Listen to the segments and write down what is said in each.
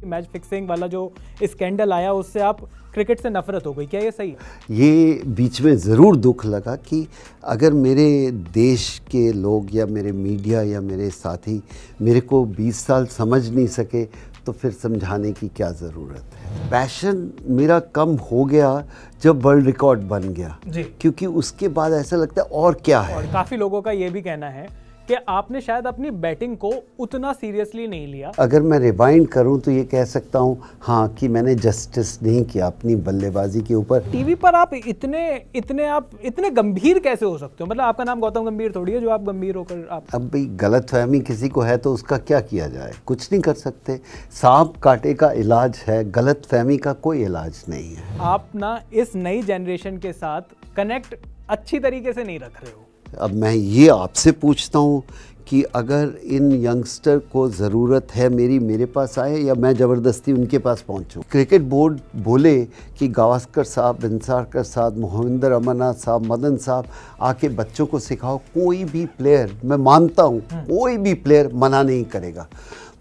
Match fixing वाला जो scandal आया उससे आप क्रिकेट से नफरत हो गई, क्या ये सही है? ये बीच में ज़रूर दुख लगा कि अगर मेरे देश के लोग या मेरे मीडिया या मेरे साथी मेरे को 20 साल समझ नहीं सके तो फिर समझाने की क्या ज़रूरत है। पैशन मेरा कम हो गया जब वर्ल्ड रिकॉर्ड बन गया जी। क्योंकि उसके बाद ऐसा लगता है और क्या है। और काफ़ी लोगों का ये भी कहना है कि आपने शायद अपनी बैटिंग को उतना सीरियसली नहीं लिया। अगर मैं रिवाइंड करूं तो ये कह सकता हूं हाँ कि मैंने जस्टिस नहीं किया अपनी बल्लेबाजी के ऊपर। टीवी पर आप इतने गंभीर कैसे हो सकते हो? मतलब आपका नाम गौतम गंभीर थोड़ी है जो आप गंभीर होकर आप। अब भाई गलतफहमी किसी को है तो उसका क्या किया जाए, कुछ नहीं कर सकते। सांप काटे का इलाज है, गलतफहमी का कोई इलाज नहीं है। आप ना इस नई जनरेशन के साथ कनेक्ट अच्छी तरीके से नहीं रख रहे हो। अब मैं ये आपसे पूछता हूँ कि अगर इन यंगस्टर को ज़रूरत है मेरे पास आए या मैं ज़बरदस्ती उनके पास पहुँचूँ। क्रिकेट बोर्ड बोले कि गावस्कर साहब, बिनसारकर साहब, मोहिंदर अमरनाथ साहब, मदन साहब आके बच्चों को सिखाओ। कोई भी प्लेयर, मैं मानता हूँ कोई भी प्लेयर मना नहीं करेगा,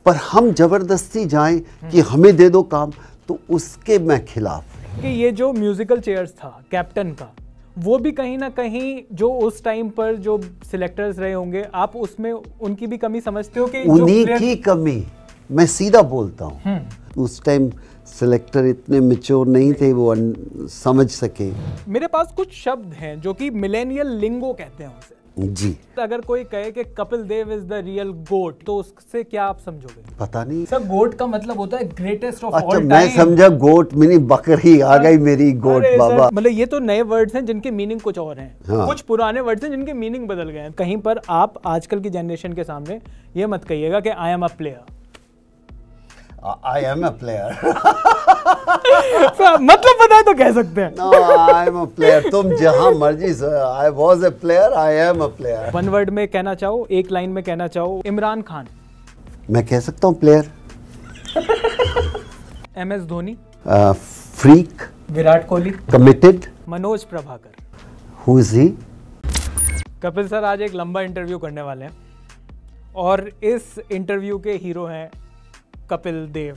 पर हम ज़बरदस्ती जाएं कि हमें दे दो काम, तो उसके मैं खिलाफ। कि ये जो म्यूजिकल चेयर्स था कैप्टन का, वो भी कहीं ना कहीं जो उस टाइम पर जो सिलेक्टर्स रहे होंगे, आप उसमें उनकी भी कमी समझते हो? कि उन्हीं की कमी, मैं सीधा बोलता हूँ। उस टाइम सिलेक्टर इतने मैच्योर नहीं थे, वो समझ सके। मेरे पास कुछ शब्द हैं जो कि मिलेनियल लिंगो कहते हैं उसे। जी। अगर कोई कहे कि Kapil Dev is the real गोट, तो उससे क्या आप समझोगे? पता नहीं सर, गोट का मतलब होता है ग्रेटेस्ट ऑफ ऑल अच्छा, टाइम। मैं समझा गोट मिनी बकरी आ गई मेरी गोट बाबा। मतलब ये तो नए वर्ड्स हैं जिनके मीनिंग कुछ और हैं। हाँ। कुछ पुराने वर्ड्स हैं जिनके मीनिंग बदल गए हैं। कहीं पर आप आजकल की जनरेशन के सामने ये मत कहिएगा कि I am a player. I am a player. मतलब पता है तो कह सकते हैं। No, I am a player. तुम जहां मर्जी से, I was a player, I am a player. One word में कहना चाहो, एक लाइन में कहना चाहो, इमरान खान। मैं कह सकता हूं player. M S Dhoni. Freak. Virat Kohli. Committed. Manoj Prabhakar. Who is he? Kapil sir आज एक लंबा इंटरव्यू करने वाले हैं और इस इंटरव्यू के हीरो हैं कपिल देव।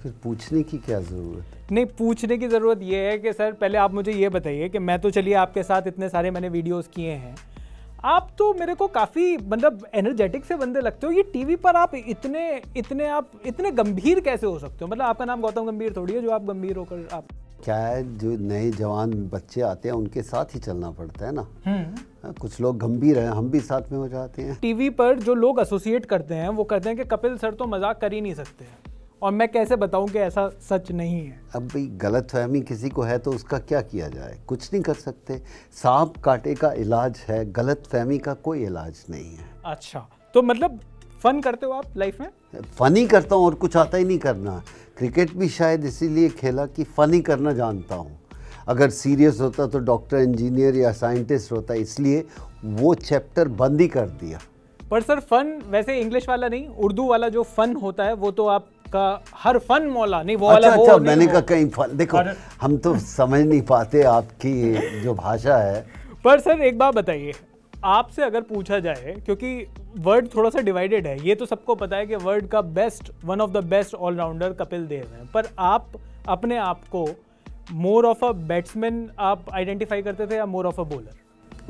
फिर पूछने की क्या जरूरत है? नहीं, पूछने की ज़रूरत यह है कि सर पहले आप मुझे ये बताइए कि मैं तो चलिए आपके साथ इतने सारे मैंने वीडियोस किए हैं, आप तो मेरे को काफ़ी मतलब एनर्जेटिक से बंदे लगते हो। ये टीवी पर आप इतने गंभीर कैसे हो सकते हो? मतलब आपका नाम गौतम गंभीर थोड़ी है जो आप गंभीर होकर आप। क्या है, जो नए जवान बच्चे आते हैं उनके साथ ही चलना पड़ता है ना। कुछ लोग गंभीर हैं, हम भी साथ में हो जाते हैं। टीवी पर जो लोग एसोसिएट करते हैं वो कहते हैं कि कपिल सर तो मजाक कर ही नहीं सकते, और मैं कैसे बताऊं कि ऐसा सच नहीं है। अब भाई गलतफहमी किसी को है तो उसका क्या किया जाए, कुछ नहीं कर सकते। सांप काटे का इलाज है, गलतफहमी का कोई इलाज नहीं है। अच्छा, तो मतलब फन करते हो आप लाइफ में? फन ही करता हूँ और कुछ आता ही नहीं करना। क्रिकेट भी शायद इसीलिए खेला कि फन ही करना जानता हूँ। अगर सीरियस होता तो डॉक्टर, इंजीनियर या साइंटिस्ट होता, इसलिए वो चैप्टर बंद ही कर दिया। पर सर फन वैसे इंग्लिश वाला नहीं, उर्दू वाला जो फन होता है वो तो आपका हर फन मौला नहीं, वो वाला। अच्छा, मैंने कहा कहीं फन। देखो हम तो समझ नहीं पाते आपकी जो भाषा है। पर सर एक बात बताइए, आपसे अगर पूछा जाए, क्योंकि वर्ल्ड थोड़ा सा डिवाइडेड है, ये तो सबको पता है कि वर्ल्ड का best, one of the best allrounder Kapil Dev हैं, पर आप अपने आप को मोर ऑफ अ बैट्समैन आप आइडेंटिफाई करते थे या मोर ऑफ अ बॉलर?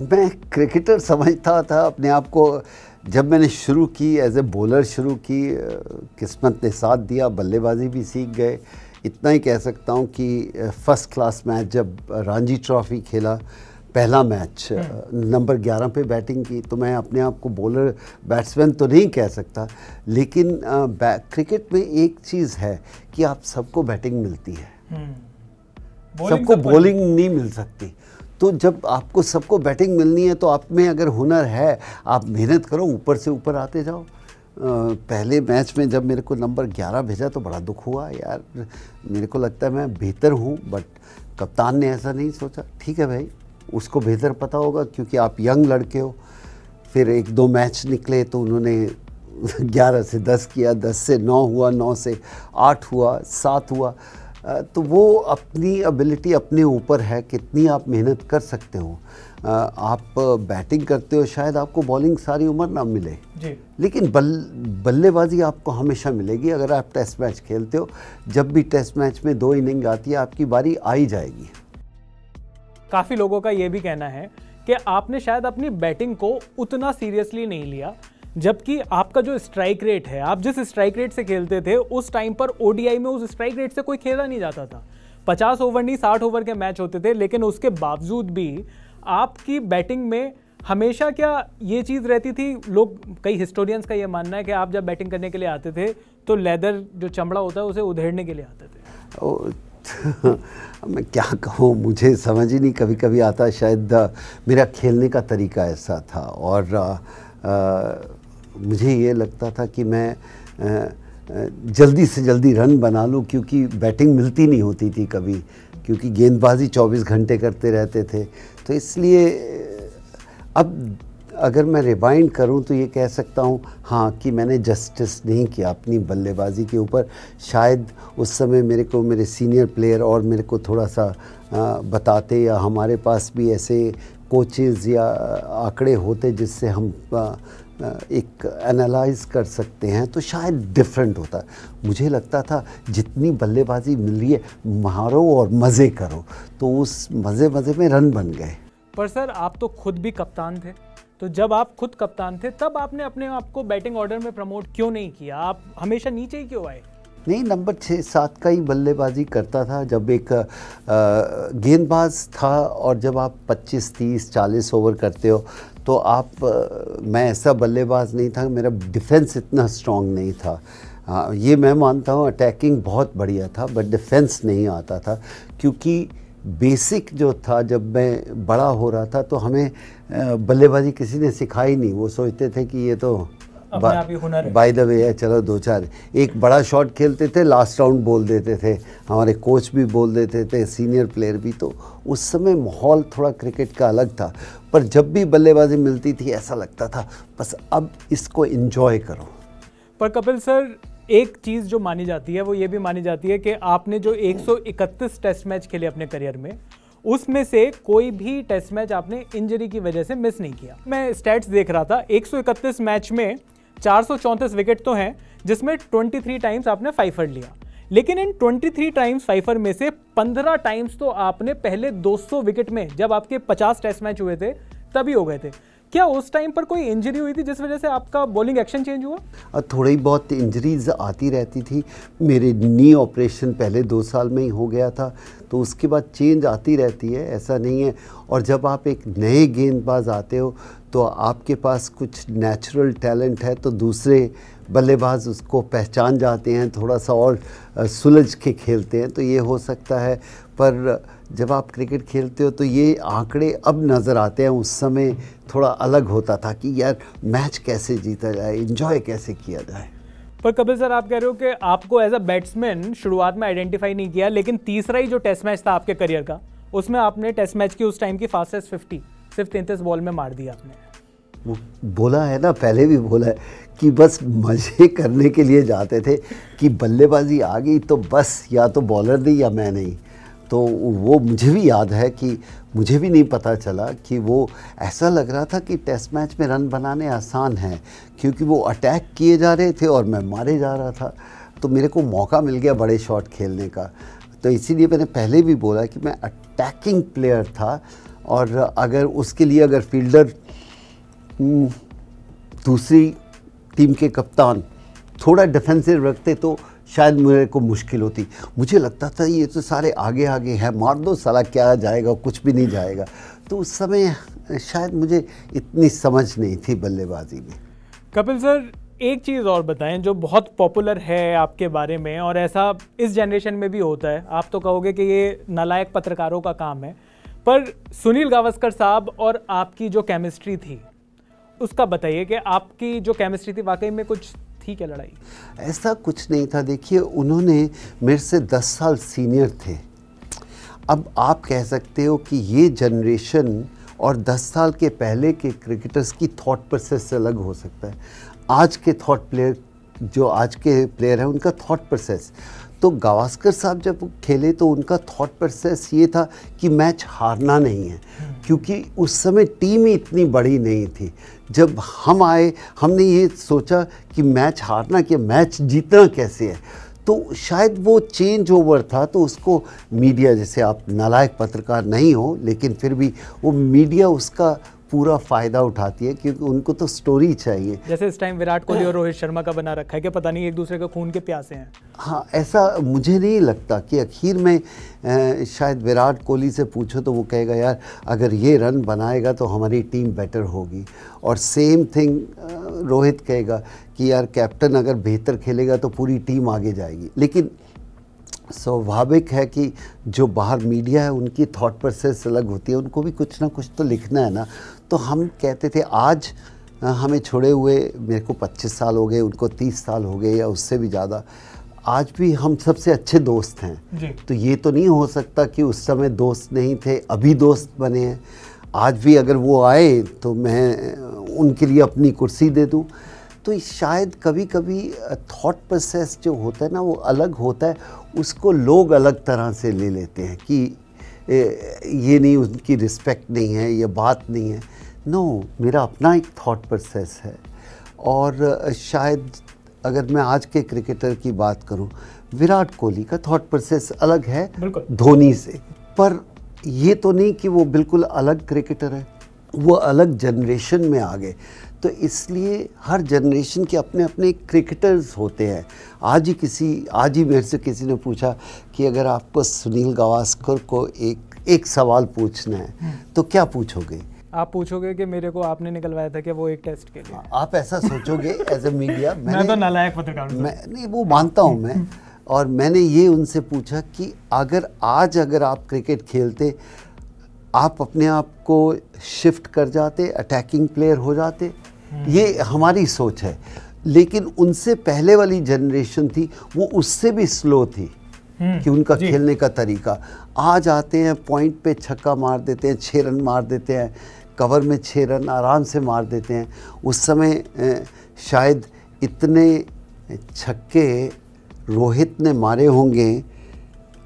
मैं क्रिकेटर समझता था अपने आप को। जब मैंने शुरू की एज ए बॉलर शुरू की, किस्मत ने साथ दिया, बल्लेबाजी भी सीख गए। इतना ही कह सकता हूँ कि फर्स्ट क्लास मैच जब रणजी ट्रॉफी खेला, पहला मैच नंबर 11 पे बैटिंग की, तो मैं अपने आप को बॉलर बैट्समैन तो नहीं कह सकता, लेकिन क्रिकेट में एक चीज़ है कि आप सबको बैटिंग मिलती है, सबको बॉलिंग नहीं मिल सकती। तो जब आपको सबको बैटिंग मिलनी है तो आप में अगर हुनर है, आप मेहनत करो, ऊपर से ऊपर आते जाओ। पहले मैच में जब मेरे को नंबर 11 भेजा तो बड़ा दुख हुआ यार। मेरे को लगता है मैं बेहतर हूँ, बट कप्तान ने ऐसा नहीं सोचा। ठीक है भाई, उसको बेहतर पता होगा क्योंकि आप यंग लड़के हो। फिर 1-2 मैच निकले तो उन्होंने 11 से 10 किया, 10 से 9 हुआ, 9 से 8 हुआ, 7 हुआ। तो वो अपनी एबिलिटी अपने ऊपर है, कितनी आप मेहनत कर सकते हो। आप बैटिंग करते हो, शायद आपको बॉलिंग सारी उम्र ना मिले जी, लेकिन बल्लेबाजी आपको हमेशा मिलेगी। अगर आप टेस्ट मैच खेलते हो, जब भी टेस्ट मैच में 2 इनिंग आती है, आपकी बारी आ ही जाएगी। काफ़ी लोगों का ये भी कहना है कि आपने शायद अपनी बैटिंग को उतना सीरियसली नहीं लिया, जबकि आपका जो स्ट्राइक रेट है, आप जिस स्ट्राइक रेट से खेलते थे उस टाइम पर ओडीआई में उस स्ट्राइक रेट से कोई खेला नहीं जाता था। 50 ओवर नहीं 60 ओवर के मैच होते थे, लेकिन उसके बावजूद भी आपकी बैटिंग में हमेशा क्या ये चीज़ रहती थी, लोग कई हिस्टोरियंस का ये मानना है कि आप जब बैटिंग करने के लिए आते थे तो लेदर जो चमड़ा होता है उसे उधेड़ने के लिए आते थे। मैं क्या कहूँ, मुझे समझ ही नहीं कभी कभी आता। शायद मेरा खेलने का तरीका ऐसा था और मुझे ये लगता था कि मैं जल्दी से जल्दी रन बना लूँ, क्योंकि बैटिंग मिलती नहीं होती थी कभी, क्योंकि गेंदबाजी 24 घंटे करते रहते थे। तो इसलिए अब अगर मैं रिवाइंड करूं तो ये कह सकता हूं हाँ कि मैंने जस्टिस नहीं किया अपनी बल्लेबाजी के ऊपर। शायद उस समय मेरे को मेरे सीनियर प्लेयर और मेरे को थोड़ा सा बताते, या हमारे पास भी ऐसे कोचेज़ या आंकड़े होते जिससे हम एक एनालाइज कर सकते हैं, तो शायद डिफरेंट होता। मुझे लगता था जितनी बल्लेबाजी मिल रही है मारो और मज़े करो, तो उस मज़े में रन बन गए। पर सर आप तो खुद भी कप्तान थे, तो जब आप खुद कप्तान थे तब आपने अपने आप को बैटिंग ऑर्डर में प्रमोट क्यों नहीं किया? आप हमेशा नीचे ही क्यों आए? नहीं, नंबर 6-7 का ही बल्लेबाजी करता था जब एक गेंदबाज था। और जब आप 25, 30, 40 ओवर करते हो तो आप मैं ऐसा बल्लेबाज नहीं था, मेरा डिफेंस इतना स्ट्रांग नहीं था। ये मैं मानता हूँ अटैकिंग बहुत बढ़िया था, बट डिफेंस नहीं आता था, क्योंकि बेसिक जो था जब मैं बड़ा हो रहा था तो हमें बल्लेबाजी किसी ने सिखाई नहीं। वो सोचते थे कि ये तो बाय द वे है, चलो 2-4 एक बड़ा शॉट खेलते थे, लास्ट राउंड बोल देते थे, हमारे कोच भी बोल देते थे, सीनियर प्लेयर भी। तो उस समय माहौल थोड़ा क्रिकेट का अलग था, पर जब भी बल्लेबाजी मिलती थी ऐसा लगता था बस अब इसको एंजॉय करो। पर कपिल सर, एक चीज़ जो मानी जाती है वो ये भी मानी जाती है कि आपने जो 131 टेस्ट मैच खेले अपने करियर में, उसमें से कोई भी टेस्ट मैच आपने इंजरी की वजह से मिस नहीं किया। मैं स्टैट्स देख रहा था, 131 मैच में 434 विकेट तो हैं, जिसमें 23 टाइम्स आपने फाइफर लिया, लेकिन इन 23 टाइम्स फाइफर में से 15 टाइम्स तो आपने पहले 200 विकेट में, जब आपके 50 टेस्ट मैच हुए थे तभी हो गए थे। क्या उस टाइम पर कोई इंजरी हुई थी जिस वजह से आपका बॉलिंग एक्शन चेंज हुआ? थोड़ी बहुत इंजरीज आती रहती थी। मेरे नी ऑपरेशन पहले 2 साल में ही हो गया था, तो उसके बाद चेंज आती रहती है, ऐसा नहीं है। और जब आप एक नए गेंदबाज आते हो तो आपके पास कुछ नेचुरल टैलेंट है, तो दूसरे बल्लेबाज उसको पहचान जाते हैं, थोड़ा सा और सुलझ के खेलते हैं, तो ये हो सकता है। पर जब आप क्रिकेट खेलते हो तो ये आंकड़े अब नज़र आते हैं, उस समय थोड़ा अलग होता था कि यार मैच कैसे जीता जाए, एंजॉय कैसे किया जाए। पर कपिल सर, आप कह रहे हो कि आपको एज अ बैट्समैन शुरुआत में आइडेंटिफाई नहीं किया, लेकिन तीसरा ही जो टेस्ट मैच था आपके करियर का, उसमें आपने टेस्ट मैच की उस टाइम की फास्टेस्ट 50 सिर्फ 33 बॉल में मार दिया आपने। वो बोला है ना, पहले भी बोला है कि बस मज़े करने के लिए जाते थे कि बल्लेबाजी आ गई तो बस या तो बॉलर नहीं या मैं नहीं। तो वो मुझे भी याद है कि मुझे भी नहीं पता चला कि वो ऐसा लग रहा था कि टेस्ट मैच में रन बनाने आसान है, क्योंकि वो अटैक किए जा रहे थे और मैं मारे जा रहा था। तो मेरे को मौका मिल गया बड़े शॉट खेलने का। तो इसीलिए मैंने पहले भी बोला कि मैं अटैकिंग प्लेयर था, और अगर उसके लिए अगर फील्डर दूसरी टीम के कप्तान थोड़ा डिफेंसिव रखते तो शायद मेरे को मुश्किल होती। मुझे लगता था ये तो सारे आगे आगे हैं, मार दो साला, क्या जाएगा, कुछ भी नहीं जाएगा। तो उस समय शायद मुझे इतनी समझ नहीं थी बल्लेबाजी में। कपिल सर, एक चीज़ और बताएं जो बहुत पॉपुलर है आपके बारे में, और ऐसा इस जनरेशन में भी होता है, आप तो कहोगे कि ये नालायक पत्रकारों का काम है, पर सुनील गावस्कर साहब और आपकी जो केमिस्ट्री थी उसका बताइए कि आपकी जो केमिस्ट्री थी वाकई में कुछ थी क्या लड़ाई? ऐसा कुछ नहीं था। देखिए, उन्होंने मेरे से 10 साल सीनियर थे। अब आप कह सकते हो कि ये जनरेशन और 10 साल के पहले के क्रिकेटर्स की थॉट प्रोसेस से अलग हो सकता है। आज के थॉट जो आज के प्लेयर हैं उनका थॉट प्रोसेस। तो गावस्कर साहब जब खेले तो उनका थॉट प्रोसेस ये था कि मैच हारना नहीं है, क्योंकि उस समय टीम ही इतनी बड़ी नहीं थी। जब हम आए हमने ये सोचा कि मैच हारना क्या, मैच जीतना कैसे है। तो शायद वो चेंज ओवर था, तो उसको मीडिया, जैसे आप नालायक पत्रकार नहीं हो लेकिन फिर भी वो मीडिया उसका पूरा फ़ायदा उठाती है, क्योंकि उनको तो स्टोरी चाहिए। जैसे इस टाइम विराट कोहली और रोहित शर्मा का बना रखा है कि पता नहीं एक दूसरे के खून के प्यासे हैं। हाँ, ऐसा मुझे नहीं लगता कि आखिर में शायद विराट कोहली से पूछो तो वो कहेगा यार अगर ये रन बनाएगा तो हमारी टीम बेटर होगी, और सेम थिंग रोहित कहेगा कि यार कैप्टन अगर बेहतर खेलेगा तो पूरी टीम आगे जाएगी। लेकिन स्वाभाविक है कि जो बाहर मीडिया है उनकी थॉट प्रोसेस अलग होती है, उनको भी कुछ ना कुछ तो लिखना है ना। तो हम कहते थे आज हमें छोड़े हुए मेरे को 25 साल हो गए, उनको 30 साल हो गए या उससे भी ज़्यादा, आज भी हम सबसे अच्छे दोस्त हैं जी। तो ये तो नहीं हो सकता कि उस समय दोस्त नहीं थे, अभी दोस्त बने हैं। आज भी अगर वो आए तो मैं उनके लिए अपनी कुर्सी दे दूँ। तो शायद कभी कभी थॉट प्रोसेस जो होता है ना वो अलग होता है, उसको लोग अलग तरह से ले लेते हैं कि ये नहीं, उनकी रिस्पेक्ट नहीं है, ये बात नहीं है। नो, मेरा अपना एक थॉट प्रोसेस है। और शायद अगर मैं आज के क्रिकेटर की बात करूं, विराट कोहली का थॉट प्रोसेस अलग है धोनी से, पर ये तो नहीं कि वो बिल्कुल अलग क्रिकेटर है, वो अलग जनरेशन में आ गए। तो इसलिए हर जनरेशन के अपने अपने क्रिकेटर्स होते हैं। आज ही मेरे से किसी ने पूछा कि अगर आपको सुनील गावस्कर को एक सवाल पूछना है तो क्या पूछोगे? आप पूछोगे कि मेरे को आपने निकलवाया था कि वो एक टेस्ट के लिए। आप ऐसा सोचोगे एज ए मीडिया। मैं तो नालायक पत्रकार हूं। मैं नहीं, वो मानता हूँ मैं। और मैंने ये उनसे पूछा कि अगर आप क्रिकेट खेलते, आप अपने आप को शिफ्ट कर जाते, अटैकिंग प्लेयर हो जाते। ये हमारी सोच है। लेकिन उनसे पहले वाली जनरेशन थी, वो उससे भी स्लो थी कि उनका खेलने का तरीका। आज आते हैं पॉइंट पे छक्का मार देते हैं, 6 रन मार देते हैं, कवर में 6 रन आराम से मार देते हैं। उस समय शायद इतने छक्के रोहित ने मारे होंगे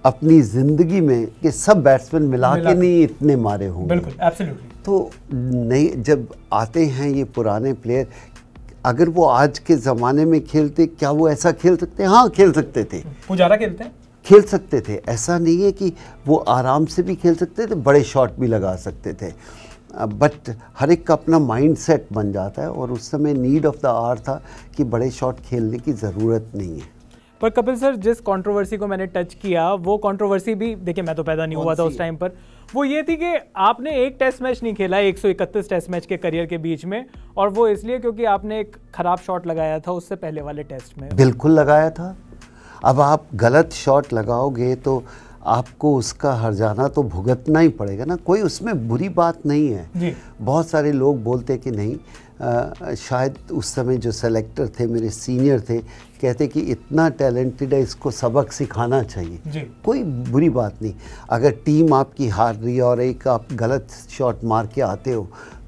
अपनी ज़िंदगी में कि सब बैट्समैन मिला के नहीं इतने मारे होंगे। बिल्कुल, एब्सोल्युटली। तो नहीं, जब आते हैं ये पुराने प्लेयर, अगर वो आज के ज़माने में खेलते, क्या वो ऐसा खेल सकते हैं? हाँ, खेल सकते थे। पुजारा खेलते हैं, खेल सकते थे। ऐसा नहीं है कि वो आराम से भी खेल सकते थे, बड़े शॉट भी लगा सकते थे। बट हर एक का अपना माइंड सेट बन जाता है, और उस समय नीड ऑफ द आवर था कि बड़े शॉट खेलने की ज़रूरत नहीं है। पर कपिल सर, जिस कंट्रोवर्सी को मैंने टच किया, वो कंट्रोवर्सी भी देखिए, मैं तो पैदा नहीं हुआ था उस टाइम पर। वो ये थी कि आपने एक टेस्ट मैच नहीं खेला 131 टेस्ट मैच के करियर के बीच में, और वो इसलिए क्योंकि आपने एक खराब शॉट लगाया था उससे पहले वाले टेस्ट में। बिल्कुल लगाया था। अब आप गलत शॉट लगाओगे तो आपको उसका हर्जाना तो भुगतना ही पड़ेगा ना। कोई उसमें बुरी बात नहीं है जी। बहुत सारे लोग बोलते कि नहीं, शायद उस समय जो सेलेक्टर थे, मेरे सीनियर थे, कहते कि इतना टैलेंटेड है, इसको सबक सिखाना चाहिए जी। कोई बुरी बात नहीं। अगर टीम आपकी हार रही है और एक आप गलत शॉट मार के आते हो,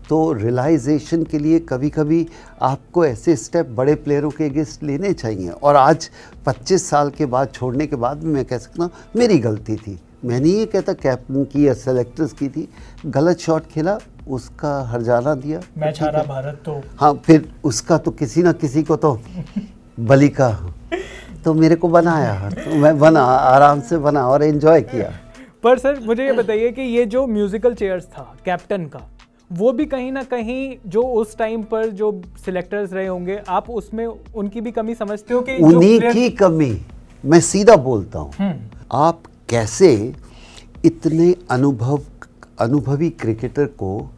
तो रियलाइजेशन के लिए कभी कभी आपको ऐसे स्टेप बड़े प्लेयरों के अगेंस्ट लेने चाहिए। और आज 25 साल के बाद छोड़ने के बाद भी मैं कह सकता हूँ मेरी गलती थी। मैं नहीं ये कहता कैप्टन की या सेलेक्टर्स की थी। गलत शॉट खेला, उसका हर्जाना दिया, मैच हारा भारत तो। हाँ, फिर उसका तो किसी ना किसी को तो बलि का तो मेरे को बनाया, तो मैं बना, आराम से बना और एंजॉय किया। पर सर मुझे ये बताइए कि ये जो म्यूजिकल चेयर्स था कैप्टन का, वो भी कहीं ना कहीं जो उस टाइम पर जो सिलेक्टर्स रहे होंगे, आप उसमें उनकी भी कमी समझते हो? कि उन्हीं की कमी, मैं सीधा बोलता हूँ। आप कैसे इतने अनुभवी क्रिकेटर को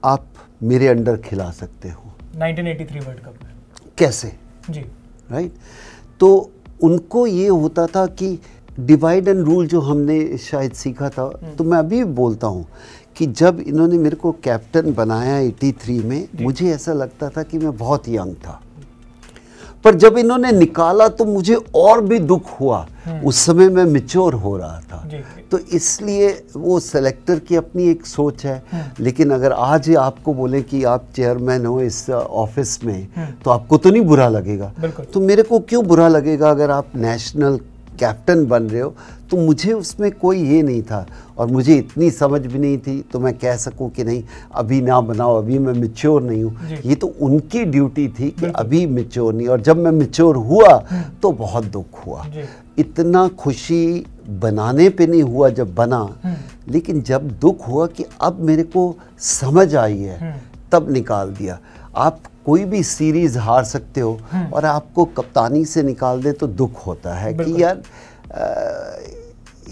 आप मेरे अंडर खिला सकते हो 1983 वर्ल्ड कप में? कैसे जी, राइट। तो उनको ये होता था कि डिवाइड एंड रूल जो हमने शायद सीखा था। तो मैं अभी बोलता हूँ कि जब इन्होंने मेरे को कैप्टन बनाया 83 में, मुझे ऐसा लगता था कि मैं बहुत यंग था, पर जब इन्होंने निकाला तो मुझे और भी दुख हुआ। उस समय मैं मैच्योर हो रहा था। तो इसलिए वो सेलेक्टर की अपनी एक सोच है। लेकिन अगर आज आपको बोले कि आप चेयरमैन हो इस ऑफिस में, तो आपको तो नहीं बुरा लगेगा। तो मेरे को क्यों बुरा लगेगा अगर आप नेशनल कैप्टन बन रहे हो? तो मुझे उसमें कोई ये नहीं था, और मुझे इतनी समझ भी नहीं थी तो मैं कह सकूं कि नहीं अभी ना बनाओ, अभी मैं मैच्योर नहीं हूँ। ये तो उनकी ड्यूटी थी कि अभी मैच्योर नहीं। और जब मैं मैच्योर हुआ तो बहुत दुख हुआ। इतना खुशी बनाने पे नहीं हुआ जब बना, लेकिन जब दुख हुआ कि अब मेरे को समझ आई है, तब निकाल दिया। आप कोई भी सीरीज हार सकते हो और आपको कप्तानी से निकाल दे तो दुख होता है कि यार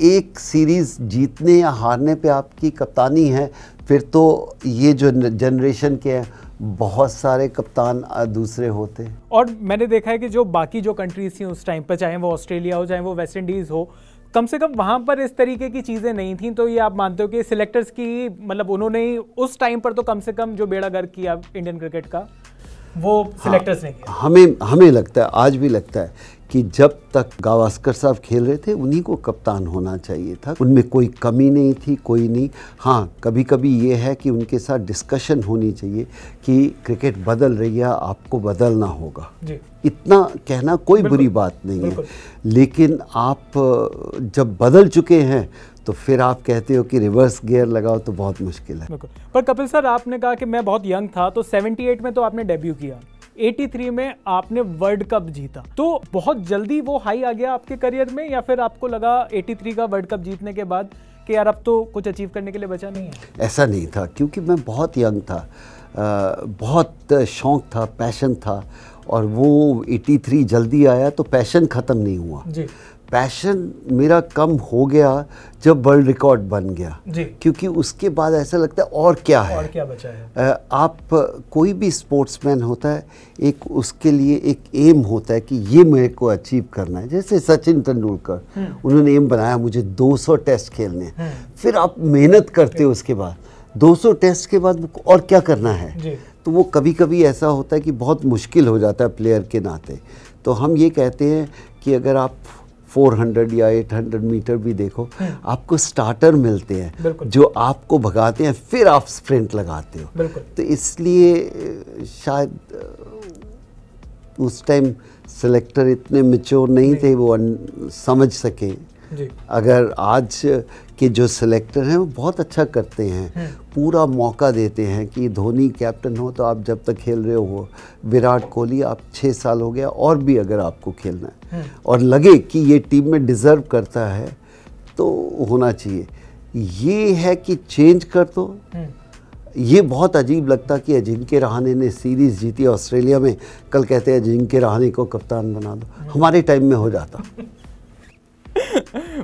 एक सीरीज जीतने या हारने पे आपकी कप्तानी है। फिर तो ये जो जनरेशन के हैं बहुत सारे कप्तान दूसरे होते। और मैंने देखा है कि जो बाकी जो कंट्रीज थी उस टाइम पर, चाहे वो ऑस्ट्रेलिया हो चाहे वो वेस्ट इंडीज़ हो, कम से कम वहाँ पर इस तरीके की चीज़ें नहीं थी। तो ये आप मानते हो कि सिलेक्टर्स की मतलब उन्होंने ही उस टाइम पर तो कम से कम जो बेड़ा गर्क किया इंडियन क्रिकेट का वो सिलेक्टर्स ने किया। हमें लगता है, आज भी लगता है कि जब तक गावस्कर साहब खेल रहे थे उन्हीं को कप्तान होना चाहिए था। उनमें कोई कमी नहीं थी, कोई नहीं। हाँ, कभी कभी ये है कि उनके साथ डिस्कशन होनी चाहिए कि क्रिकेट बदल रही है, आपको बदलना होगा। इतना कहना कोई बुरी बात नहीं है। लेकिन आप जब बदल चुके हैं तो फिर आप कहते हो कि रिवर्स गियर लगाओ, तो बहुत मुश्किल है। पर कपिल सर, आपने कहा कि मैं बहुत यंग था, तो 78 में तो आपने डेब्यू किया, 83 में आपने वर्ल्ड कप जीता, तो बहुत जल्दी वो हाई आ गया आपके करियर में, या फिर आपको लगा 83 का वर्ल्ड कप जीतने के बाद कि यार अब तो कुछ अचीव करने के लिए बचा नहीं है? ऐसा नहीं था, क्योंकि मैं बहुत यंग था, बहुत शौक था, पैशन था। और वो 83 जल्दी आया तो पैशन ख़त्म नहीं हुआ जी। पैशन मेरा कम हो गया जब वर्ल्ड रिकॉर्ड बन गया जी। क्योंकि उसके बाद ऐसा लगता है और क्या है, और क्या बचा है। आप कोई भी स्पोर्ट्समैन होता है, एक उसके लिए एक एम होता है कि ये मेरे को अचीव करना है। जैसे सचिन तेंदुलकर, उन्होंने एम बनाया मुझे 200 टेस्ट खेलने। फिर आप मेहनत करते हो, उसके बाद 200 टेस्ट के बाद और क्या करना है जी। तो वो कभी कभी ऐसा होता है कि बहुत मुश्किल हो जाता है प्लेयर के नाते। तो हम ये कहते हैं कि अगर आप 400 या 800 मीटर भी देखो, आपको स्टार्टर मिलते हैं जो आपको भगाते हैं, फिर आप स्प्रिंट लगाते हो। तो इसलिए शायद उस टाइम सेलेक्टर इतने मैच्योर नहीं थे, वो समझ सके जी। अगर आज के जो सिलेक्टर हैं वो बहुत अच्छा करते हैं, पूरा मौका देते हैं कि धोनी कैप्टन हो तो आप जब तक खेल रहे हो, विराट कोहली आप 6 साल हो गया और भी अगर आपको खेलना है और लगे कि ये टीम में डिज़र्व करता है तो होना चाहिए। ये है कि चेंज कर दो। ये बहुत अजीब लगता कि अजिंक्य रहाणे ने सीरीज़ जीती ऑस्ट्रेलिया में, कल कहते हैं अजिंक्य रहाणे को कप्तान बना दो। हमारे टाइम में हो जाता।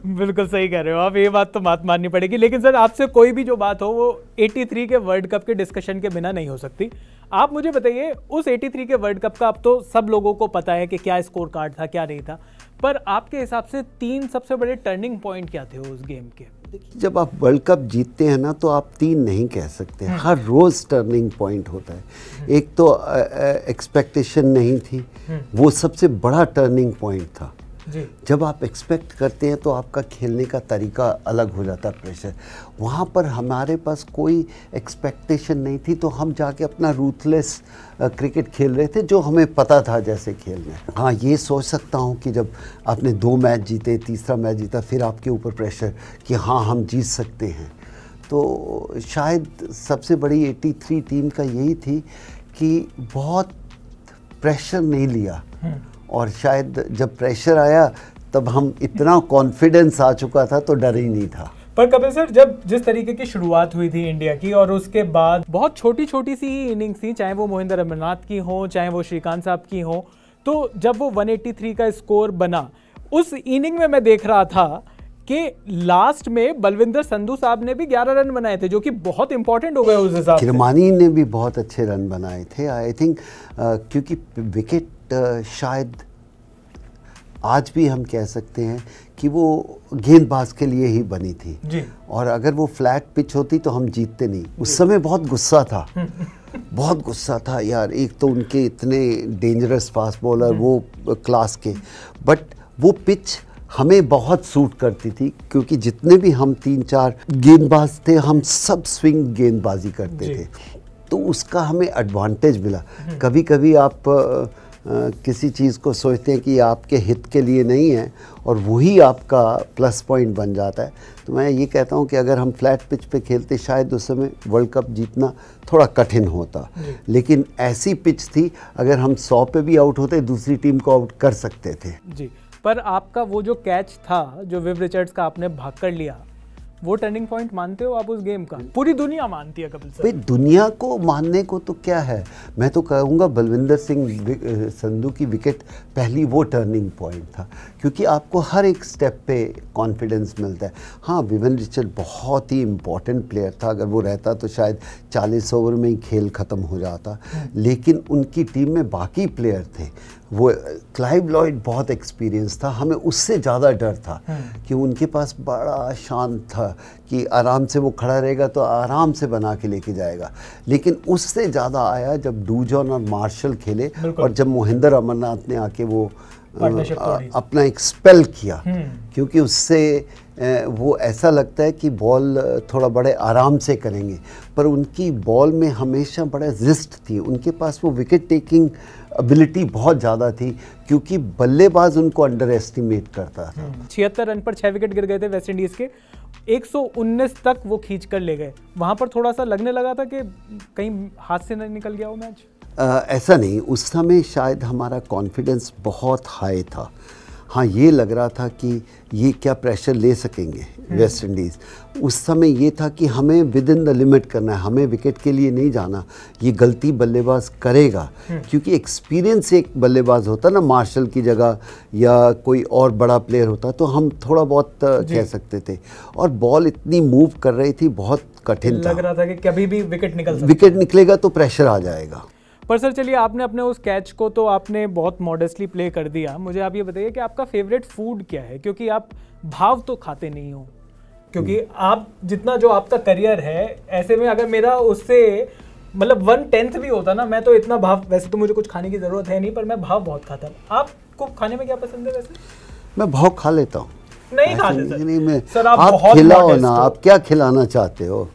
बिल्कुल सही कह रहे हो आप, ये बात तो बात माननी पड़ेगी। लेकिन सर, आपसे कोई भी जो बात हो वो 83 के वर्ल्ड कप के डिस्कशन के बिना नहीं हो सकती। आप मुझे बताइए, उस 83 के वर्ल्ड कप का अब तो सब लोगों को पता है कि क्या स्कोर कार्ड था, क्या नहीं था, पर आपके हिसाब से 3 सबसे बड़े टर्निंग पॉइंट क्या थे उस गेम के? जब आप वर्ल्ड कप जीतते हैं ना, तो आप 3 नहीं कह सकते, हर रोज़ टर्निंग पॉइंट होता है। एक तो एक्सपेक्टेशन नहीं थी, वो सबसे बड़ा टर्निंग पॉइंट था जी। जब आप एक्सपेक्ट करते हैं तो आपका खेलने का तरीका अलग हो जाता है, प्रेशर। वहाँ पर हमारे पास कोई एक्सपेक्टेशन नहीं थी, तो हम जाके अपना रूथलेस क्रिकेट खेल रहे थे, जो हमें पता था जैसे खेलना है। हाँ, ये सोच सकता हूँ कि जब आपने 2 मैच जीते, तीसरा मैच जीता, फिर आपके ऊपर प्रेशर कि हाँ हम जीत सकते हैं। तो शायद सबसे बड़ी 83 टीम का यही थी कि बहुत प्रेशर नहीं लिया, और शायद जब प्रेशर आया तब हम इतना कॉन्फिडेंस आ चुका था तो डर ही नहीं था। पर कपिल सर, जब जिस तरीके की शुरुआत हुई थी इंडिया की, और उसके बाद बहुत छोटी छोटी सी इनिंग्स थी, चाहे वो मोहिंदर अमरनाथ की हो, चाहे वो श्रीकांत साहब की हो, तो जब वो 183 का स्कोर बना, उस इनिंग में मैं देख रहा था कि लास्ट में बलविंदर संधू साहब ने भी 11 रन बनाए थे, जो कि बहुत इंपॉर्टेंट हो गए उस हिसाब से। किरमानी ने भी बहुत अच्छे रन बनाए थे, आई थिंक, क्योंकि विकेट शायद आज भी हम कह सकते हैं कि वो गेंदबाज के लिए ही बनी थी जी। और अगर वो फ्लैट पिच होती तो हम जीतते नहीं। उस समय बहुत गुस्सा था बहुत गुस्सा था यार, एक तो उनके इतने डेंजरस फास्ट बॉलर वो क्लास के, बट वो पिच हमें बहुत सूट करती थी क्योंकि जितने भी हम 3-4 गेंदबाज थे हम सब स्विंग गेंदबाजी करते थे, तो उसका हमें एडवांटेज मिला। कभी कभी आप किसी चीज़ को सोचते हैं कि आपके हित के लिए नहीं है और वही आपका प्लस पॉइंट बन जाता है। तो मैं ये कहता हूँ कि अगर हम फ्लैट पिच पे खेलते शायद उस समय वर्ल्ड कप जीतना थोड़ा कठिन होता, लेकिन ऐसी पिच थी अगर हम 100 पे भी आउट होते दूसरी टीम को आउट कर सकते थे। जी, पर आपका वो जो कैच था जो विव रिचर्ड्स का आपने भाग कर लिया, वो टर्निंग पॉइंट मानते हो आप उस गेम का? पूरी दुनिया मानती है कपिल सर। भाई दुनिया को मानने को तो क्या है, मैं तो कहूँगा बलविंदर सिंह संधू की विकेट पहली वो टर्निंग पॉइंट था, क्योंकि आपको हर एक स्टेप पे कॉन्फिडेंस मिलता है। हाँ, विवन रिचर्ड बहुत ही इम्पॉर्टेंट प्लेयर था, अगर वो रहता तो शायद 40 ओवर में ही खेल ख़त्म हो जाता, लेकिन उनकी टीम में बाकी प्लेयर थे। वो क्लाइव लॉयड बहुत एक्सपीरियंस था, हमें उससे ज़्यादा डर था कि उनके पास बड़ा शान था कि आराम से वो खड़ा रहेगा तो आराम से बना के लेके जाएगा, लेकिन उससे ज़्यादा आया जब डूजॉन और मार्शल खेले और जब मोहिंदर अमरनाथ ने आके वो अपना एक स्पेल किया, क्योंकि उससे वो ऐसा लगता है कि बॉल थोड़ा बड़े आराम से करेंगे, पर उनकी बॉल में हमेशा बड़ा रिस्ट थी, उनके पास वो विकेट टेकिंग एबिलिटी बहुत ज़्यादा थी, क्योंकि बल्लेबाज उनको अंडर एस्टिमेट करता था। 76 रन पर 6 विकेट गिर गए थे वेस्ट इंडीज़ के, 119 तक वो खींच कर ले गए। वहाँ पर थोड़ा सा लगने लगा था कि कहीं हाथ से न निकल गया वो मैच? ऐसा नहीं, उस समय शायद हमारा कॉन्फिडेंस बहुत हाई था। हाँ, ये लग रहा था कि ये क्या प्रेशर ले सकेंगे वेस्ट इंडीज़। उस समय ये था कि हमें विद इन द लिमिट करना है, हमें विकेट के लिए नहीं जाना, ये गलती बल्लेबाज करेगा, क्योंकि एक्सपीरियंस एक बल्लेबाज होता ना, मार्शल की जगह या कोई और बड़ा प्लेयर होता तो हम थोड़ा बहुत कह सकते थे, और बॉल इतनी मूव कर रही थी, बहुत कठिन था, लग रहा था कि कभी भी विकेट निकलेगा तो प्रेशर आ जाएगा। पर सर चलिए, आपने अपने उस कैच को तो आपने बहुत मॉडेस्टली प्ले कर दिया। मुझे आप ये बताइए कि आपका फेवरेट फूड क्या है, क्योंकि आप भाव तो खाते नहीं हो, क्योंकि आप जितना जो आपका करियर है, ऐसे में अगर मेरा उससे मतलब 1/10 भी होता ना, मैं तो इतना भाव, वैसे तो मुझे कुछ खाने की ज़रूरत है नहीं, पर मैं भाव बहुत खाता हूँ। आपको खाने में क्या पसंद है वैसे? मैं भाव खा लेता हूँ। नहीं खाते सर? नहीं, मैं सर आप खिलाओ ना, आप क्या खिलाना चाहते हो,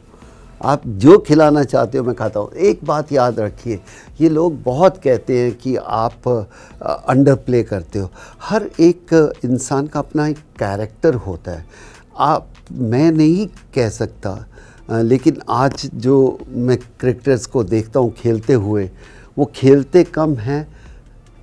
आप जो खिलाना चाहते हो मैं खाता हूँ। एक बात याद रखिए, ये लोग बहुत कहते हैं कि आप अंडर प्ले करते हो, हर एक इंसान का अपना एक कैरेक्टर होता है, मैं नहीं कह सकता, लेकिन आज जो मैं क्रिकेटर्स को देखता हूँ खेलते हुए, वो खेलते कम हैं,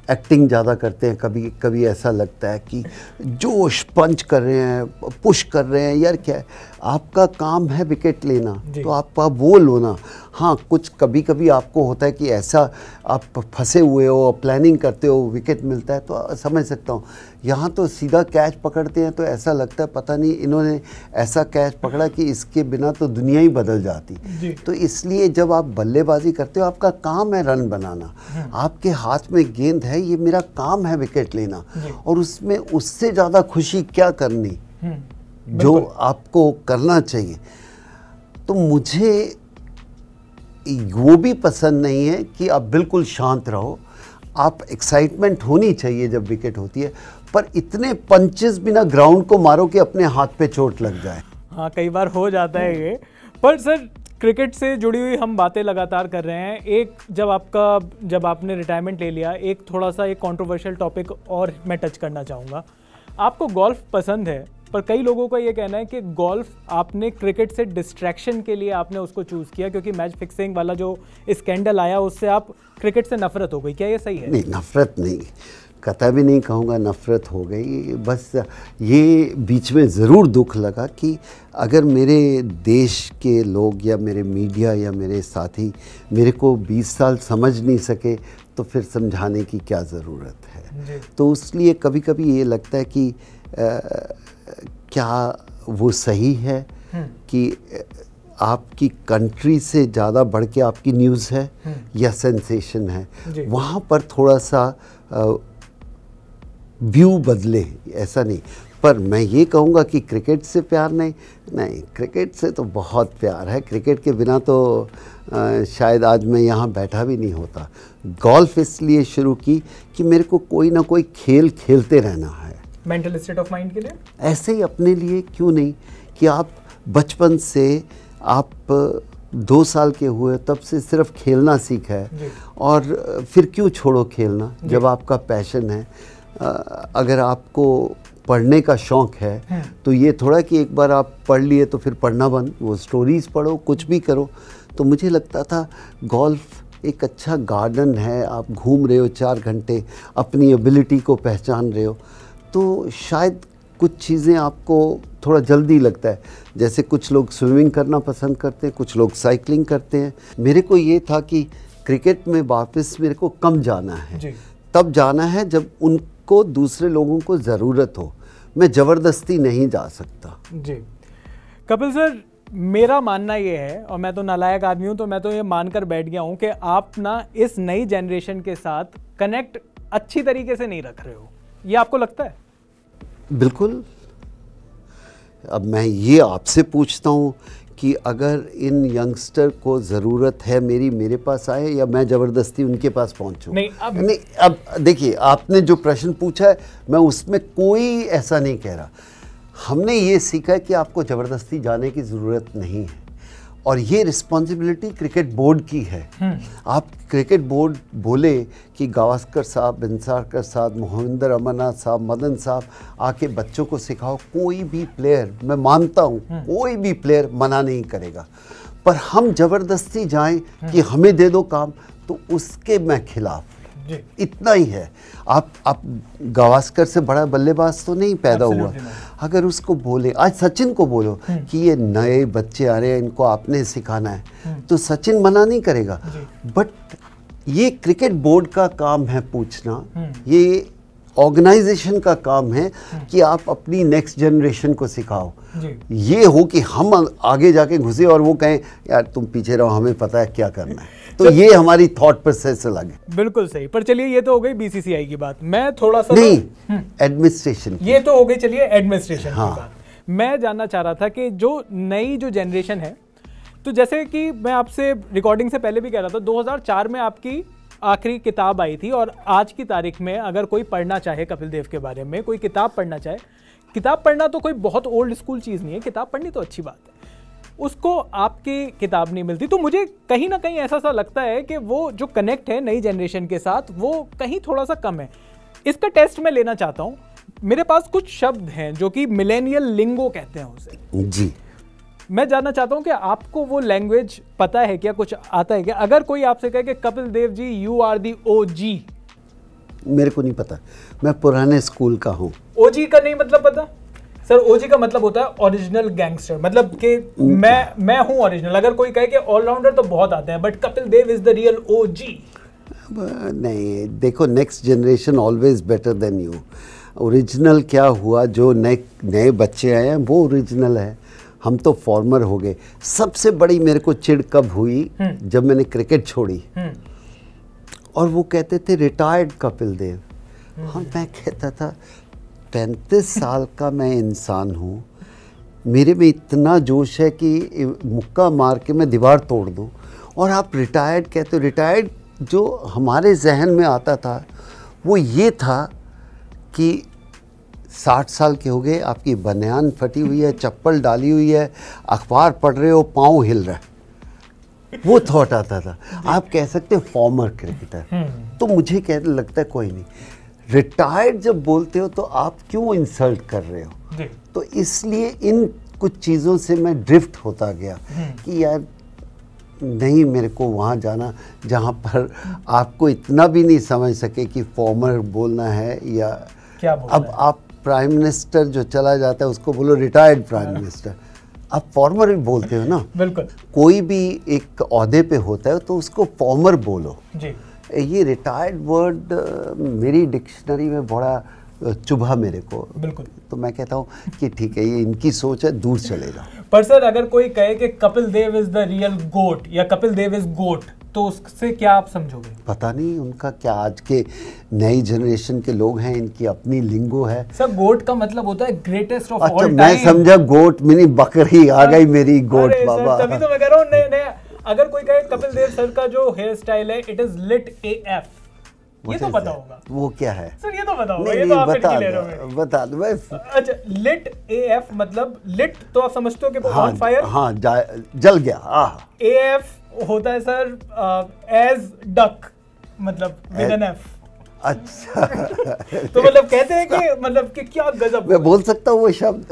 एक्टिंग ज़्यादा करते हैं। कभी कभी ऐसा लगता है कि जोश पंच कर रहे हैं, पुश कर रहे हैं, यार क्या है, आपका काम है विकेट लेना, तो आप वो लो ना। हाँ, कुछ कभी कभी आपको होता है कि ऐसा आप फंसे हुए हो, प्लानिंग करते हो, विकेट मिलता है तो समझ सकता हूँ। यहाँ तो सीधा कैच पकड़ते हैं तो ऐसा लगता है पता नहीं इन्होंने ऐसा कैच पकड़ा कि इसके बिना तो दुनिया ही बदल जाती। तो इसलिए जब आप बल्लेबाजी करते हो, आपका काम है रन बनाना, आपके हाथ में गेंद है, ये मेरा काम है विकेट लेना, और उसमें उससे ज़्यादा खुशी क्या करनी जो आपको करना चाहिए। तो मुझे वो भी पसंद नहीं है कि आप बिल्कुल शांत रहो, आप एक्साइटमेंट होनी चाहिए जब विकेट होती है, पर इतने पंचेस बिना ग्राउंड को मारो कि अपने हाथ पे चोट लग जाए। हाँ, कई बार हो जाता है ये। पर सर, क्रिकेट से जुड़ी हुई हम बातें लगातार कर रहे हैं। एक जब आपने रिटायरमेंट ले लिया, एक थोड़ा सा एक कंट्रोवर्शियल टॉपिक और मैं टच करना चाहूँगा। आपको गोल्फ पसंद है, पर कई लोगों का ये कहना है कि गोल्फ आपने क्रिकेट से डिस्ट्रैक्शन के लिए आपने उसको चूज़ किया, क्योंकि मैच फिक्सिंग वाला जो स्कैंडल आया उससे आप क्रिकेट से नफरत हो गई। क्या ये सही है? नहीं, नफरत नहीं, कतई भी नहीं कहूँगा नफ़रत हो गई। बस ये बीच में ज़रूर दुख लगा कि अगर मेरे देश के लोग या मेरे मीडिया या मेरे साथी मेरे को 20 साल समझ नहीं सके तो फिर समझाने की क्या ज़रूरत है। तो इसलिए कभी कभी ये लगता है कि क्या वो सही है कि आपकी कंट्री से ज़्यादा बढ़ के आपकी न्यूज़ है या सेंसेशन है। वहाँ पर थोड़ा सा व्यू बदले, ऐसा नहीं। पर मैं ये कहूँगा कि क्रिकेट से प्यार नहीं, क्रिकेट से तो बहुत प्यार है। क्रिकेट के बिना तो शायद आज मैं यहाँ बैठा भी नहीं होता। गोल्फ इसलिए शुरू की कि मेरे को कोई ना कोई खेल खेलते रहना है, मेंटल स्टेट ऑफ माइंड के लिए। ऐसे ही अपने लिए क्यों नहीं कि आप बचपन से आप 2 साल के हुए तब से सिर्फ खेलना सीखा है, और फिर क्यों छोड़ो खेलना जब आपका पैशन है। अगर आपको पढ़ने का शौक़ है तो ये थोड़ा कि एक बार आप पढ़ लिए तो फिर पढ़ना बंद, वो स्टोरीज़ पढ़ो, कुछ भी करो। तो मुझे लगता था गोल्फ एक अच्छा गार्डन है, आप घूम रहे हो 4 घंटे, अपनी एबिलिटी को पहचान रहे हो, तो शायद कुछ चीज़ें आपको थोड़ा जल्दी लगता है। जैसे कुछ लोग स्विमिंग करना पसंद करते हैं, कुछ लोग साइकिलिंग करते हैं। मेरे को ये था कि क्रिकेट में वापस मेरे को कम जाना है, तब जाना है जब उनको दूसरे लोगों को ज़रूरत हो। मैं ज़बरदस्ती नहीं जा सकता। जी कपिल सर, मेरा मानना ये है, और मैं तो नालायक आदमी हूँ, तो मैं तो ये मानकर बैठ गया हूँ कि आप ना इस नई जनरेशन के साथ कनेक्ट अच्छी तरीके से नहीं रख रहे हो। ये आपको लगता है? बिल्कुल। अब मैं ये आपसे पूछता हूँ कि अगर इन यंगस्टर को ज़रूरत है मेरे पास आए, या मैं ज़बरदस्ती उनके पास पहुँचूँ? नहीं, अब देखिए, आपने जो प्रश्न पूछा है मैं उसमें कोई ऐसा नहीं कह रहा। हमने ये सीखा है कि आपको ज़बरदस्ती जाने की ज़रूरत नहीं है, और ये रिस्पॉन्सिबिलिटी क्रिकेट बोर्ड की है। आप क्रिकेट बोर्ड बोले कि गावस्कर साहब, बिनसारकर साहब, मोहिंदर अमरनाथ साहब, मदन साहब आके बच्चों को सिखाओ, कोई भी प्लेयर, मैं मानता हूँ कोई भी प्लेयर मना नहीं करेगा, पर हम ज़बरदस्ती जाएं कि हमें दे दो काम, तो उसके मैं खिलाफ। इतना ही है। आप गावस्कर से बड़ा बल्लेबाज तो नहीं पैदा हुआ। अगर उसको बोले, आज सचिन को बोलो कि ये नए बच्चे आ रहे हैं, इनको आपने सिखाना है, तो सचिन मना नहीं करेगा। बट ये क्रिकेट बोर्ड का काम है पूछना, ये ऑर्गेनाइजेशन का काम है कि आप अपनी नेक्स्ट जनरेशन को सिखाओ। ये हो कि हम आगे जाके घुसे और वो कहें यार तुम पीछे रहो, हमें पता है क्या करना है। तो ये हमारी थॉट प्रोसेस अलग है। बिल्कुल सही। पर चलिए, ये तो हो गई बीसीसीआई की बात। मैं थोड़ा सा नहीं, एडमिनिस्ट्रेशन, ये तो हो गई, चलिए एडमिनिस्ट्रेशन की बात। मैं जानना चाह रहा था कि जो नई जो जनरेशन है, तो जैसे कि मैं आपसे रिकॉर्डिंग से पहले भी कह रहा था, 2004 में आपकी आखिरी किताब आई थी, और आज की तारीख में अगर कोई पढ़ना चाहे कपिल देव के बारे में, कोई किताब पढ़ना चाहे, किताब पढ़ना तो कोई बहुत ओल्ड स्कूल चीज़ नहीं है, किताब पढ़नी तो अच्छी बात है, उसको आपकी किताब नहीं मिलती। तो मुझे कहीं ना कहीं ऐसा सा लगता है कि वो जो कनेक्ट है नई जनरेशन के साथ, वो कहीं थोड़ा सा कम है। इसका टेस्ट मैं लेना चाहता हूँ। मेरे पास कुछ शब्द हैं जो कि मिलेनियल लिंगो कहते हैं उसे। जी, मैं जानना चाहता हूं कि आपको वो लैंग्वेज पता है क्या, कुछ आता है क्या? अगर कोई आपसे कहे कि Kapil Dev ji you are the ओजी। मेरे को नहीं पता, मैं पुराने स्कूल का हूँ। ओजी का नहीं मतलब पता? सर, ओजी का मतलब होता है ओरिजिनल गैंगस्टर, मतलब कि मैं हूँ ओरिजिनल। अगर कोई कहे कि ऑलराउंडर तो बहुत आते हैं, but Kapil Dev is the real OG. नहीं, देखो, next generation always better than you. Original क्या हुआ, जो नए बच्चे आए हैं वो ओरिजिनल है, हम तो फॉर्मर हो गए। सबसे बड़ी मेरे को चिढ़ कब हुई, जब मैंने क्रिकेट छोड़ी और वो कहते थे रिटायर्ड कपिल देव। हाँ, मैं कहता था 35 साल का मैं इंसान हूँ, मेरे में इतना जोश है कि मुक्का मार के मैं दीवार तोड़ दूँ, और आप रिटायर्ड कहते हो। रिटायर्ड जो हमारे जहन में आता था वो ये था कि 60 साल के हो गए, आपकी बनियान फटी हुई है, चप्पल डाली हुई है, अखबार पढ़ रहे हो, पाँव हिल रहा है, वो थॉट आता था। आप कह सकते हो फॉर्मर क्रिकेटर। तो मुझे लगता है कोई नहीं, रिटायर्ड जब बोलते हो तो आप क्यों इंसल्ट कर रहे हो। तो इसलिए इन कुछ चीज़ों से मैं ड्रिफ्ट होता गया कि यार नहीं, मेरे को वहाँ जाना जहाँ पर आपको इतना भी नहीं समझ सके कि फॉर्मर बोलना है या क्या बोलना अब है। आप प्राइम मिनिस्टर जो चला जाता है उसको बोलो रिटायर्ड प्राइम मिनिस्टर, आप फॉर्मर भी बोलते हो ना। बिल्कुल। कोई भी एक ओहदे पे होता है तो उसको फॉर्मर बोलो जी। ये रिटायर्ड वर्ड मेरी डिक्शनरी में बड़ा चुभा मेरे को। बिल्कुल। तो मैं कहता हूँ कि ठीक है, ये इनकी सोच है, दूर चलेगा। पर सर, अगर कोई कहे कि Kapil Dev is the real गोट या कपिल देव इज गोट, तो उससे क्या आप समझोगे? पता नहीं उनका क्या, आज के नई जनरेशन के लोग हैं, इनकी अपनी लिंगो है। सर गोट का मतलब होता है ग्रेटेस्ट ऑफ ऑल अच्छा, टाइम। मैं समझा गोट मिनी बकरी, आ गई मेरी गोट अरे बाबा। सर, तभी तो मैं कह रहा हूँ नए अगर कोई कहे कपिल देव सर का जो हेयर स्टाइल है इट इज लिट AF, ये तो पता होगा। वो क्या है सर? ये तो पता होगा। नहीं, ये तो आप बता ले रहे दो, हो। बता दो। अच्छा, लिट AF मतलब लिट तो आप समझते हो कि हाँ, ऑन फायर। हाँ, जल गया। AF होता है सर एज डक, मतलब विद एन F। अच्छा तो मतलब कहते हैं कि मतलब कि क्या गजब। मैं बोल सकता हूँ वो शब्द।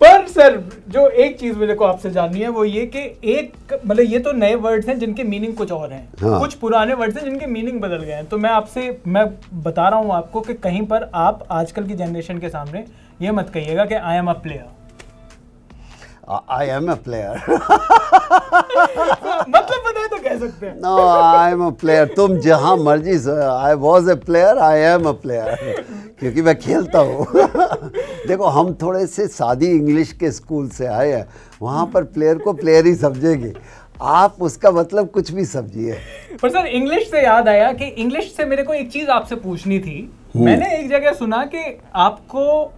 पर सर जो एक चीज मेरे को आपसे जाननी है वो ये कि एक मतलब ये तो नए वर्ड्स हैं जिनके मीनिंग कुछ और हैं। हाँ। कुछ पुराने वर्ड्स हैं जिनके मीनिंग बदल गए हैं। तो मैं बता रहा हूँ आपको कि कहीं पर आप आजकल की जनरेशन के सामने ये मत कहिएगा कि I am a player. I am a player। मतलब बताए तो कह सकते हैं। No, I am a player। तुम जहाँ मर्जी I was a player, I am a player। क्योंकि मैं खेलता हूँ। देखो, हम थोड़े से सादी इंग्लिश के स्कूल से आए हैं, वहाँ पर प्लेयर को प्लेयर ही समझेंगे, आप उसका मतलब कुछ भी समझिए। पर सर इंग्लिश से याद आया कि इंग्लिश से मेरे को एक चीज आपसे पूछनी थी। मैंने एक जगह सुना कि आपको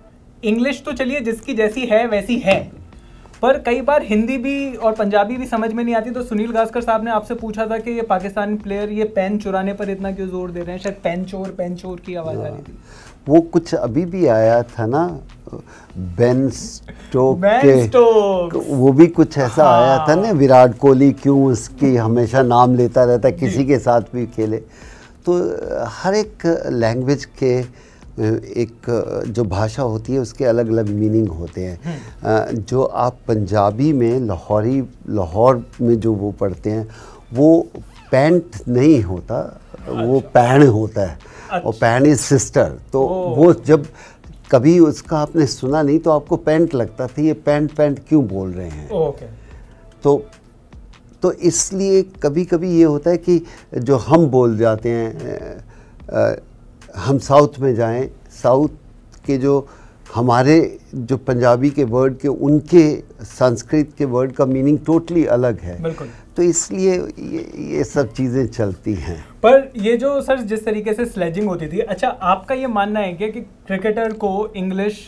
इंग्लिश तो चलिए जिसकी जैसी है वैसी है, पर कई बार हिंदी भी और पंजाबी भी समझ में नहीं आती। तो सुनील गावस्कर साहब ने आपसे पूछा था कि ये पाकिस्तानी प्लेयर ये पेन चुराने पर इतना क्यों जोर दे रहे हैं? शायद पेन चोर की आवाज आ रही थी। वो कुछ अभी भी आया था ना, बेन स्टोक वो भी कुछ ऐसा आया था ना, विराट कोहली क्यों उसकी हमेशा नाम लेता रहता है, किसी के साथ भी खेले। तो हर एक लैंग्वेज के एक जो भाषा होती है उसके अलग अलग मीनिंग होते हैं। जो आप पंजाबी में लाहौर में जो वो पढ़ते हैं वो पैंट नहीं होता, वो पैण होता है। और पैण इज सिस्टर। तो वो जब कभी उसका आपने सुना नहीं तो आपको पैंट लगता था, ये पैंट क्यों बोल रहे हैं। तो इसलिए कभी कभी ये होता है कि जो हम बोल जाते हैं, हम साउथ में जाएं, साउथ के जो हमारे जो पंजाबी के वर्ड के उनके संस्कृत के वर्ड का मीनिंग टोटली अलग है। बिल्कुल। तो इसलिए ये सब चीज़ें चलती हैं। पर ये जो सर जिस तरीके से स्लेजिंग होती थी, अच्छा आपका ये मानना है क्या कि क्रिकेटर को इंग्लिश,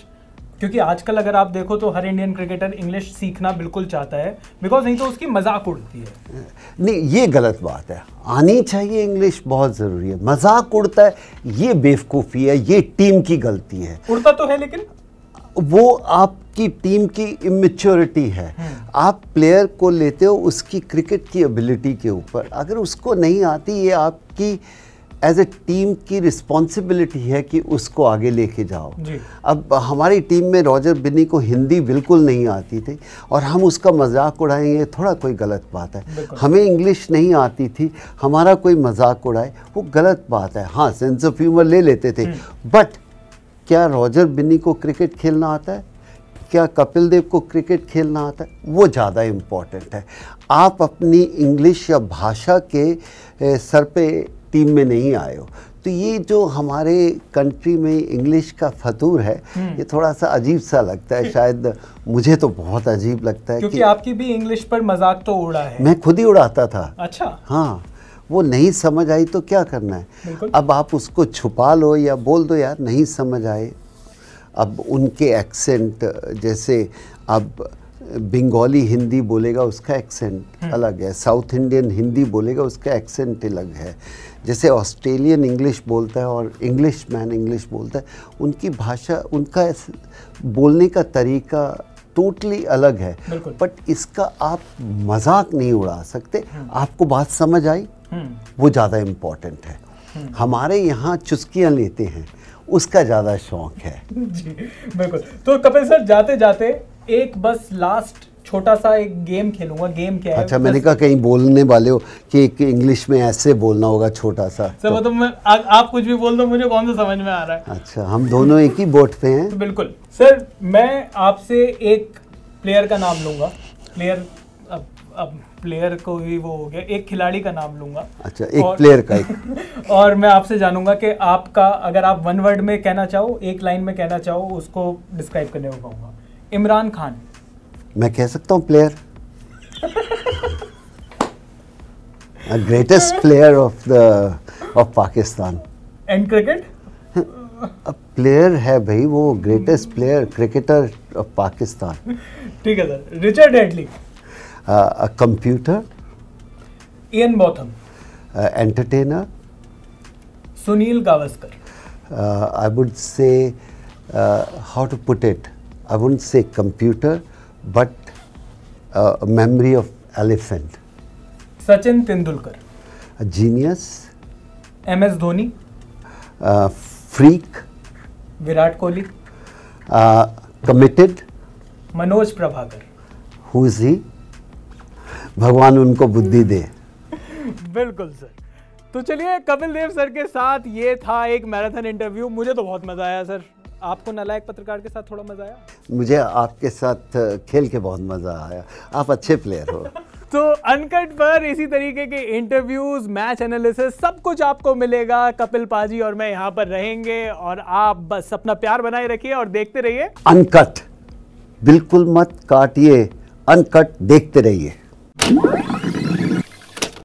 क्योंकि आजकल अगर आप देखो तो हर इंडियन क्रिकेटर इंग्लिश सीखना बिल्कुल चाहता है, बिकॉज नहीं तो उसकी मजाक उड़ती है। नहीं, ये गलत बात है। आनी चाहिए, इंग्लिश बहुत ज़रूरी है। मजाक उड़ता है ये बेवकूफ़ी है, ये टीम की गलती है। उड़ता तो है लेकिन वो आपकी टीम की इमेच्योरिटी है। आप प्लेयर को लेते हो उसकी क्रिकेट की एबिलिटी के ऊपर, अगर उसको नहीं आती, ये आपकी एज ए टीम की रिस्पॉन्सिबिलिटी है कि उसको आगे लेके जाओ जी। अब हमारी टीम में रॉजर बिन्नी को हिंदी बिल्कुल नहीं आती थी और हम उसका मजाक उड़ाएंगे, थोड़ा कोई गलत बात है। हमें इंग्लिश नहीं आती थी, हमारा कोई मजाक उड़ाए, वो गलत बात है। हाँ, सेंस ऑफ ह्यूमर ले लेते थे, बट क्या रॉजर बिन्नी को क्रिकेट खेलना आता है? क्या कपिल देव को क्रिकेट खेलना आता है? वो ज़्यादा इम्पॉर्टेंट है। आप अपनी इंग्लिश या भाषा के सर पे टीम में नहीं आए हो। तो ये जो हमारे कंट्री में इंग्लिश का फतूर है, ये थोड़ा सा अजीब सा लगता है। शायद मुझे तो बहुत अजीब लगता है क्योंकि आपकी भी इंग्लिश पर मजाक तो उड़ा है। मैं खुद ही उड़ाता था। अच्छा। हाँ, वो नहीं समझ आई तो क्या करना है? अब आप उसको छुपा लो या बोल दो यार नहीं समझ आए। अब उनके एक्सेंट, जैसे अब बंगाली हिंदी बोलेगा उसका एक्सेंट अलग है, साउथ इंडियन हिंदी बोलेगा उसका एक्सेंट अलग है, जैसे ऑस्ट्रेलियन इंग्लिश बोलता है और इंग्लिश मैन इंग्लिश बोलता है, उनकी भाषा, उनका बोलने का तरीका टोटली अलग है। बट इसका आप मजाक नहीं उड़ा सकते। आपको बात समझ आई, वो ज़्यादा इम्पोर्टेंट है। हमारे यहाँ चुस्कियाँ लेते हैं, उसका ज़्यादा शौक है जी। बिल्कुल। तो कपिल सर जाते जाते एक बस लास्ट छोटा सा एक गेम खेलूंगा। गेम क्या है? अच्छा, मैंने कहा कहीं बोलने वाले हो कि एक इंग्लिश में ऐसे बोलना होगा छोटा सा। सर तो मैं आप कुछ भी बोल दो, मुझे कौन सा समझ में आ रहा है। अच्छा, हम दोनों एक ही बोट पे हैं। बिल्कुल सर, मैं आपसे एक प्लेयर का नाम लूंगा। प्लेयर, अब प्लेयर को ही वो हो गया, एक खिलाड़ी का नाम लूंगा। अच्छा, एक प्लेयर का एक और मैं आपसे जानूंगा कि आपका, अगर आप वन वर्ड में कहना चाहो, एक लाइन में कहना चाहो, उसको डिस्क्राइब करने को कहूँगा। इमरान खान। मैं कह सकता हूँ player. Greatest player of Pakistan. And cricket? Player है भाई वो, greatest player cricketer of Pakistan. ठीक है sir. Richard Hadlee? Computer. Ian Botham? Entertainer. Sunil Gavaskar? I would say, how to put it, I wouldn't say computer, but a memory of elephant. Sachin Tendulkar? A genius. MS Dhoni? Freak. Virat Kohli? Committed. Manoj Prabhakar? Who is he? भगवान उनको बुद्धि दे। बिल्कुल sir. तो चलिए, Kapil Dev sir के साथ ये था एक मैराथन इंटरव्यू। मुझे तो बहुत मजा आया सर। आपको नालायक पत्रकार के साथ थोड़ा मजा आया? मुझे आपके साथ खेल के बहुत मजा आया, आप अच्छे प्लेयर हो। तो अनकट पर इसी तरीके के इंटरव्यूज, मैच एनालिसिस, सब कुछ आपको मिलेगा। कपिल पाजी और मैं यहाँ पर रहेंगे और आप बस अपना प्यार बनाए रखिए और देखते रहिए अनकट। बिल्कुल मत काटिए, अनकट देखते रहिए।